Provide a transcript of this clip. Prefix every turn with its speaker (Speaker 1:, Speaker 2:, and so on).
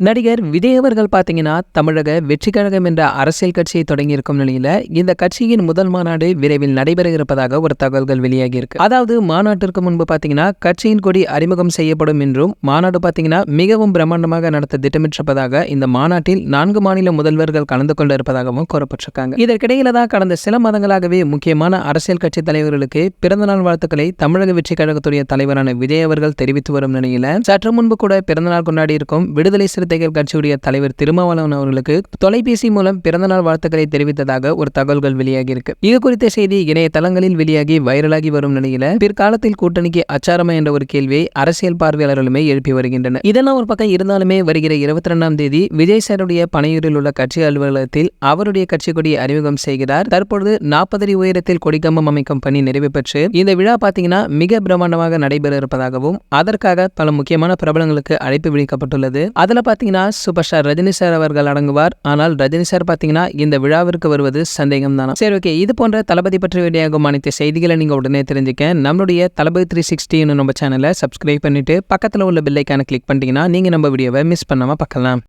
Speaker 1: நடிகர் விஜய் அவர்கள் பார்த்தீங்கன்னா, தமிழக வெற்றிக் கழகம் என்ற அரசியல் கட்சியை தொடங்கியிருக்கும் நிலையில, இந்த கட்சியின் முதல் மாநாடு விரைவில் நடைபெற இருப்பதாக ஒரு தகவல்கள் வெளியாகி இருக்கு. அதாவது மாநாட்டிற்கு முன்பு பார்த்தீங்கன்னா, கட்சியின் கொடி அறிமுகம் செய்யப்படும் என்றும், மாநாடு பார்த்தீங்கன்னா மிகவும் பிரம்மாண்டமாக நடத்த திட்டமிட்டிருப்பதாக இந்த மாநாட்டில் 4 மாநில முதல்வர்கள் கலந்து கொண்டு இருப்பதாகவும் கூறப்பட்டிருக்காங்க. இதற்கிடையில தான் கடந்த சில மாதங்களாகவே முக்கியமான அரசியல் கட்சி தலைவர்களுக்கு பிறந்தநாள் வாழ்த்துக்களை தமிழக வெற்றிக் கழகத்துடைய தலைவரான விஜய் அவர்கள் தெரிவித்து வரும் நிலையில, சற்று முன்பு கூட பிறந்தநாள் கொண்டாடி இருக்கும் விடுதலை சிறுத்தைகள் கட்சியுடைய தலைவர் திருமாவளவன் அவர்களுக்கு தொலைபேசி மூலம் பிறந்தநாள் வாழ்த்துக்களை தெரிவித்ததாக ஒரு தகவல்கள் வெளியாகி இருக்கு. இது குறித்த செய்தி இணையதளங்களில் வெளியாகி வைரலாகி வரும் நிலையில, பிற்காலத்தில் கூட்டணிக்கு அச்சாரமா என்ற ஒரு கேள்வியை அரசியல் பார்வையாளர்களுமே எழுப்பி வருகின்றனர். இதெல்லாம் ஒரு பக்கம் இருந்தாலுமே வருகிற 22ஆம் தேதி விஜய் சாருடைய பனையூரில் உள்ள கட்சி அலுவலகத்தில் அவருடைய கட்சி கொடியை அறிமுகம் செய்கிறார். தற்பொழுது 40 அடி உயரத்தில் கொடிக்கம்பம் அமைக்கும் பணி நிறைவு பெற்று இந்த விழா பார்த்தீங்கன்னா மிக பிரம்மாண்டமாக நடைபெற இருப்பதாகவும், அதற்காக பல முக்கியமான பிரபலங்களுக்கு அழைப்பு விடுக்கப்பட்டுள்ளது. அதுல பார்த்தீங்கன்னா சூப்பர் ஸ்டார் ரஜினி சார் அவர்கள் அடங்குவார். ஆனால் ரஜினி சார் பார்த்தீங்கன்னா இந்த விழாவிற்கு வருவது சந்தேகம் தானா? சரி, ஓகே. இது போன்ற தளபதி பற்றி வெளியாகும் அனைத்து செய்திகளை நீங்க உடனே தெரிஞ்சுக்க நம்மளுடைய தளபதி 360 நம்ம சேனலை சப்ஸ்கிரைப் பண்ணிட்டு பக்கத்தில் உள்ள பெல் ஐகானை கிளிக் பண்ணிட்டீங்கன்னா நீங்க நம்ம வீடியோவை மிஸ் பண்ணாம பார்க்கலாம்.